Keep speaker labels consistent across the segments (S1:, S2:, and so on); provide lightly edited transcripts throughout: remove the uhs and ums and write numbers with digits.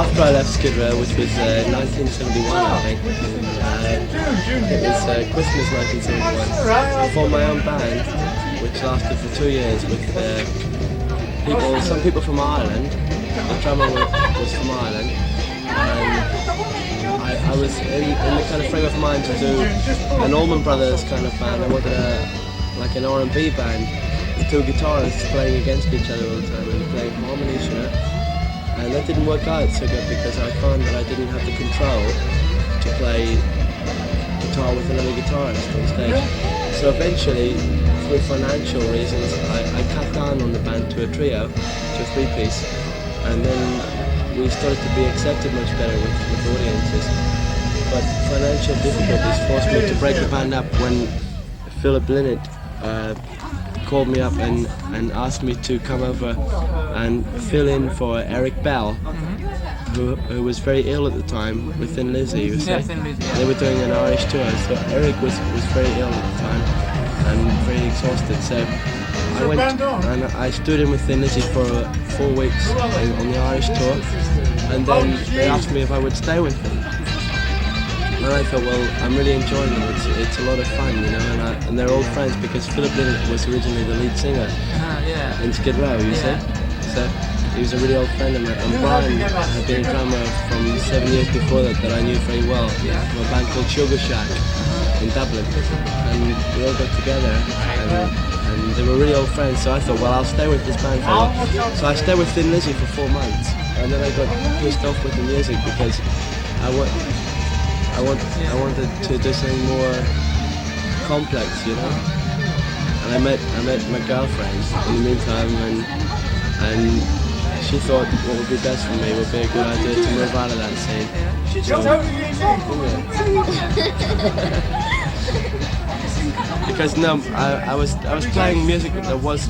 S1: after I left Skid Row, which was 1971, I think, it was Christmas 1971, I formed my own band, which lasted for 2 years with some people from Ireland. The drummer was from Ireland, and I was in the kind of frame of mind to do an Allman Brothers kind of band. I wanted like an R&B band with two guitarists playing against each other all the time and playing harmonies, you know. And that didn't work out so good because I found that I didn't have the control to play guitar with another guitarist on stage. So eventually, through financial reasons, I cut down on the band to a trio, to a three-piece, and then we started to be accepted much better with audiences. But financial difficulties forced me to break the band up when Philip Lynott called me up and asked me to come over and fill in for Eric Bell, who was very ill at the time with Thin Lizzy, you see. They were doing an Irish tour, so Eric was very ill at the time and very exhausted. So I went and I stood in with Thin Lizzy for 4 weeks on the Irish tour, and then they asked me if I would stay with them. And I thought, well, I'm really enjoying it. It's a lot of fun, you know, and they're old friends because Philip Lynott was originally the lead singer in Skid Row, you see. So he was a really old friend of mine. And Brian had been a drummer from 7 years before that I knew very well, from a band called Sugar Shack in Dublin. And we all got together, and they were really old friends. So I thought, well, I'll stay with this band for a while. So I stayed with Thin Lizzy for 4 months, and then I got pissed off with the music because I wanted to do something more complex, you know. And I met my girlfriend in the meantime, and she thought what would be best for me would be a good idea to move out of that scene. Because no, I was playing music that was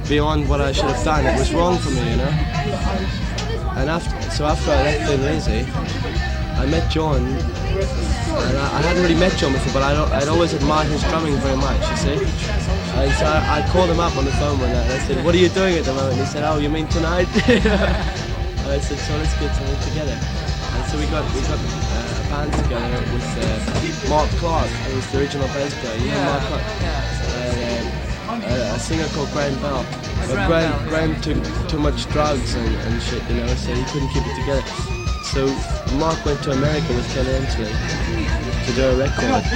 S1: beyond what I should have done. It was wrong for me, you know. And after I left Thin Lizzy, I met John, and I hadn't really met John before, but I'd always admired his drumming very much, you see. And so I called him up on the phone one night and I said, what are you doing at the moment? And he said, oh, you mean tonight? And I said, so let's get something together. And so we got a band together with Mark Clark, who was the original bass player. You know Mark Clark? A singer called Graham Bell. But Graham took too much drugs and shit, you know, so he couldn't keep it together. So Mark went to America with Ken Hensley to do a record,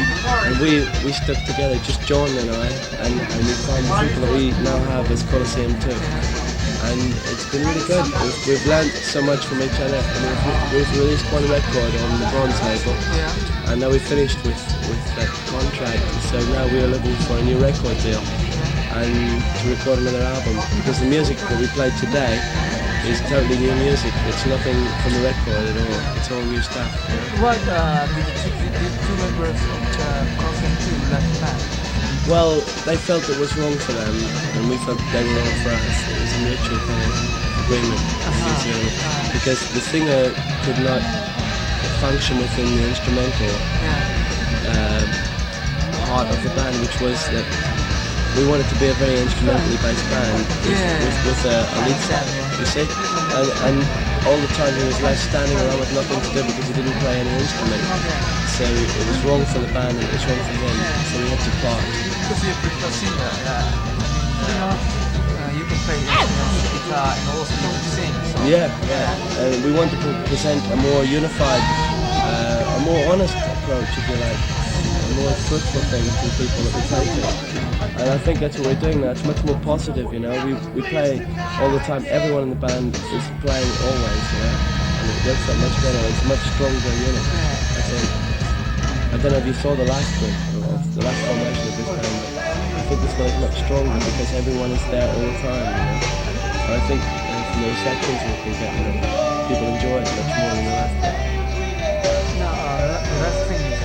S1: and we stuck together, just John and I, and we found the people that we now have as Colosseum too. And it's been really good. We've learned so much from each other. I mean, we've released one record on the Bronze label, and now we've finished with that contract. So now we are looking for a new record deal and to record another album, because the music that we played today is totally new music. It's nothing from the record at all. It's all new stuff.
S2: What did two members of Colosseum 2 left the band?
S1: Well, they felt it was wrong for them, and we felt they were wrong for us. It was a mutual kind of agreement. Because the singer could not function within the instrumental part of the band, which was that we wanted to be a very instrumentally based band with a lead singer, you see? And all the time he was left standing around with nothing to do because he didn't play any instrument. So it was wrong for the band and it was wrong for him, so we had to part.
S2: Because you're a singer, you can play guitar and also you can sing. So.
S1: Yeah. And we wanted to present a more unified, a more honest approach, if you like. More truthful things to people that we play to. And I think that's what we're doing now. It's much more positive, you know. We play all the time. Everyone in the band is playing always, you know. And it works out much better. It's a much stronger unit, I think. I don't know if you saw the last bit, the last formation of this band, but I think this one is much stronger because everyone is there all the time, you know. And I think from the receptions we can get, you know, people enjoy it much more than the last bit.
S2: No, the last thing is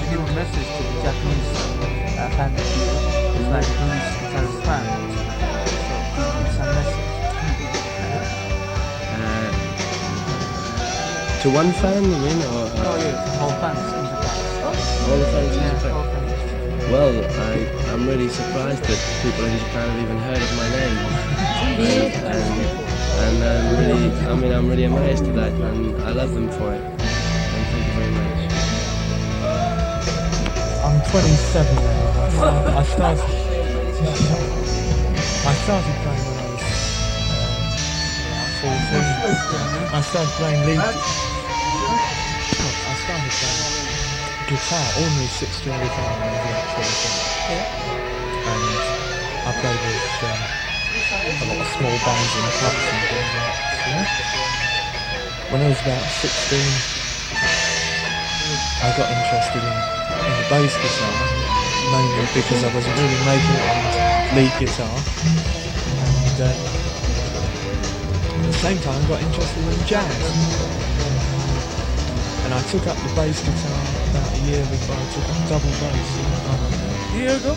S2: give a message to the Japanese fan people. It's like Japanese guitarist fan. So some message.
S1: To one fan, you mean, or?
S2: No, yeah, all fans in Japan.
S1: All the fans in Japan.
S2: All fans.
S1: Well, I'm really surprised that people in Japan have even heard of my name, and I'm really I mean, I'm really amazed at that, and I love them for it. And thank you very much.
S2: I'm 27 now. I started playing when I was 14. I started playing lead. I started playing guitar, ordinary 6-string guitar when I was about 14. And I played with a lot of small bands in clubs and things like that. You know? When I was about 16, I got interested in the bass guitar, mainly because I wasn't really making it on lead guitar. And at the same time, I got interested in jazz. And I took up the bass guitar about a year before I took up double bass.
S3: A year ago?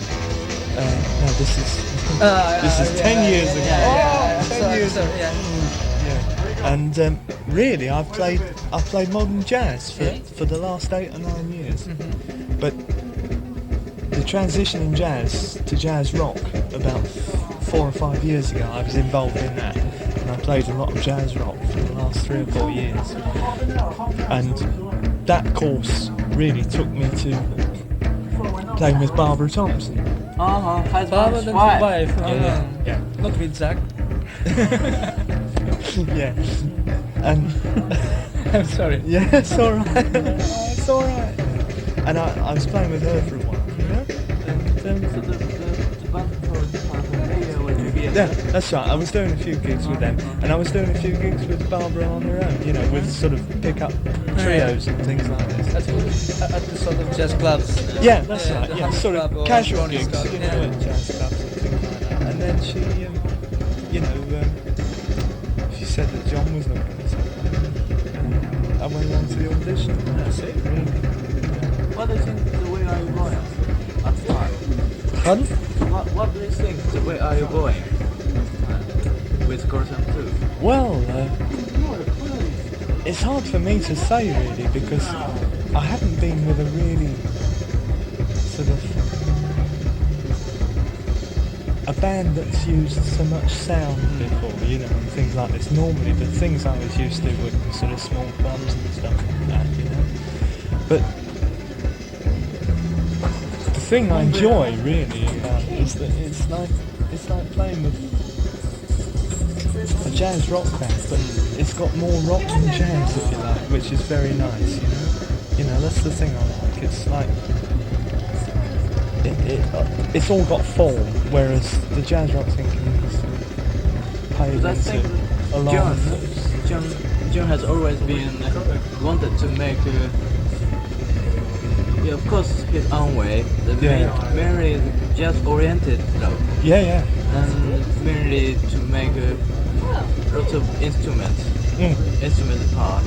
S2: No, this is 10 years ago.
S3: Yeah.
S2: 10 years ago. Yeah. And really, I've played modern jazz for the last 8 or 9 years.
S3: Mm-hmm.
S2: But the transition in jazz to jazz rock about 4 or 5 years ago, I was involved in that, and I played a lot of jazz rock for the last 3 or 4 years. And that course really took me to playing with Barbara Thompson.
S3: Barbara the wife.
S2: Yeah.
S3: Not with Zach.
S2: Yeah. And
S3: I'm sorry.
S2: yeah, it's alright. It's alright. And I was playing with her for a while, you know? Yeah, that's right. I was doing a few gigs with them, and I was doing a few gigs with Barbara on her own, you know, with sort of pick-up trios and things like this.
S3: At the sort of jazz clubs.
S2: Yeah, that's right.
S3: the
S2: Yeah,
S3: Hammer
S2: sort
S3: Club
S2: of
S3: or
S2: casual
S3: Ronnie
S2: gigs,
S3: Scott,
S2: you know, at jazz clubs and things like that. And then she, she said that John was looking for something, and I went along to the audition. And that's it, really.
S4: What do you think the way are you going at the time?
S3: Pardon?
S4: What do you think the way are you going with Colosseum 2?
S2: Well, it's hard for me to say really, because I haven't been with a really sort of a band that's used so much sound before, you know, and things like this. Normally the things I was used to were sort of small clubs and stuff like that, you know. But the thing I enjoy really is that it's like playing with a jazz rock band, but it's got more rock than jazz, if you like, which is very nice, you know. You know, that's the thing I like. It's like it's all got form, whereas the jazz rock thing can sort of play
S4: But I think
S2: into a lot of
S4: John has always been wanted to make of course his own way, very jazz-oriented rock,
S2: yeah.
S4: and mainly to make lots of instruments, instrument part,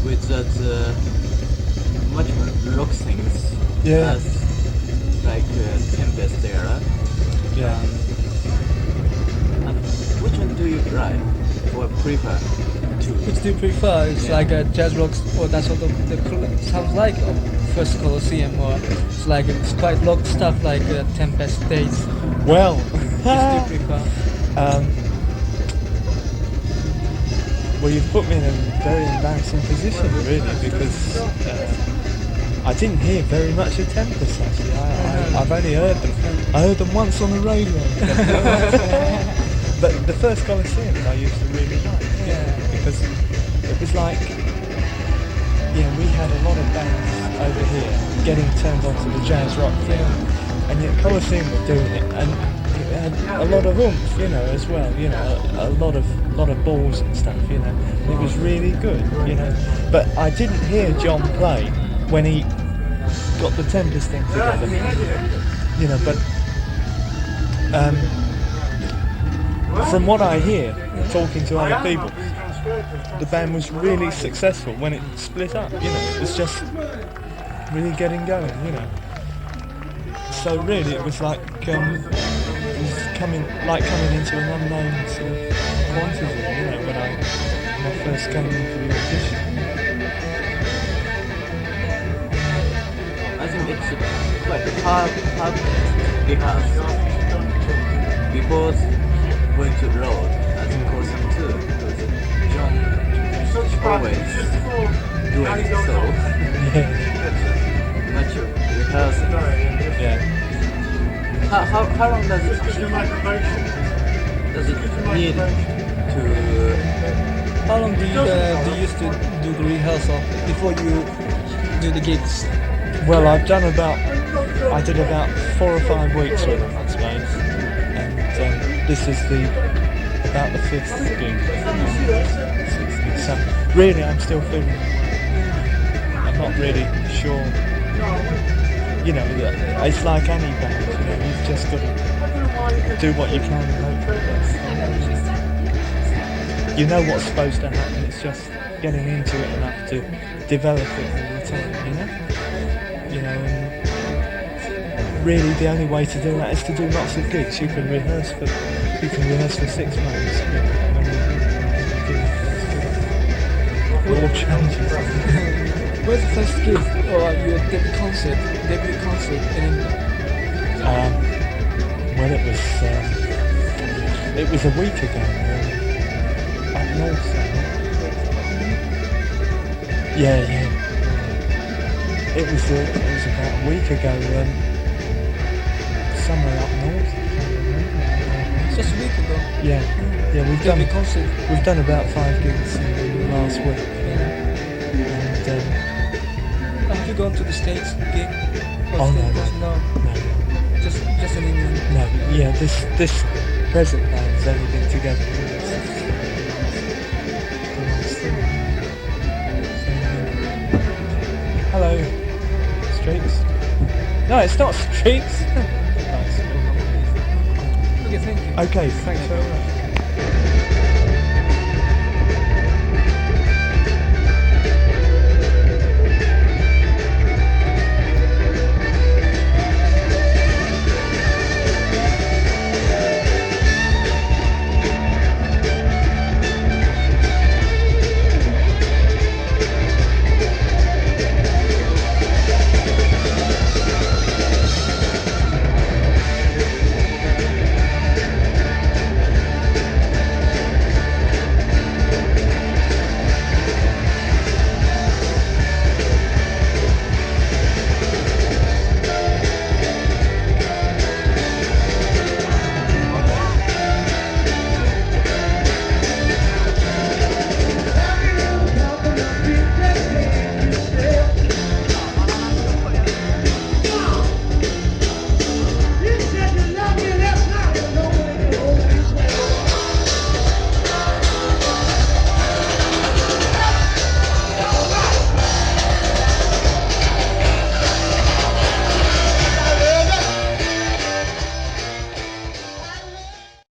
S4: with that much more rock things, as like Tempest era.
S2: Yeah.
S4: And which one do you like or prefer to?
S3: Which do you prefer? It's like a jazz rock, or that sort of sounds like first Colosseum, or it's like it's quite rock stuff like Tempest Days.
S2: Well,
S3: Which do you prefer?
S2: well, you've put me in a very embarrassing position, really, because I didn't hear very much of Tempest, actually. I've only heard them. I heard them once on the radio. But the first Colosseum I used to really like, because it was like, we had a lot of bands over here getting turned onto the jazz rock thing, and yet Colosseum were doing it, and it had a lot of oomph, you know, as well, you know, a lot of balls and stuff, you know. It was really good, you know. But I didn't hear John play when he got the Tempest thing together, you know. But from what I hear, talking to other people, the band was really successful when it split up, you know. It was just really getting going, you know. So really, it was like coming into an unknown sort of quantity, you know, when I first came in for the audition.
S4: I think it's quite hard because we both went to the road as a course always doing so
S2: Yeah.
S4: much rehearsing.
S2: Yeah.
S4: How long does it need to?
S3: How long do you used to do the rehearsal before you do the gigs?
S2: Well, I did about 4 or 5 weeks with them, I suppose. And this is about the 5th gig. So really, I'm still feeling. I'm not really sure. You know, it's like any band. You know, you've just got to do what you can and hope for the best. You know what's supposed to happen. It's just getting into it enough to develop it all the time. You know, and really the only way to do that is to do lots of gigs. You can rehearse for 6 months. It all changes.
S3: Where's the first gig or your debut concert in England?
S2: Well, it was a week ago. Up north somewhere. Yeah. It was about a week ago. Somewhere up north.
S3: Just a week ago.
S2: Yeah. We've
S3: Debut concert.
S2: done about 5 gigs in the last week. And
S3: Have you gone to the States gig?
S2: Oh, no.
S3: Just in England.
S2: No, yeah, this present band's only been together. Hello, Streets. No, it's not Streets.
S3: Okay, thank you.
S2: Okay, thanks very much.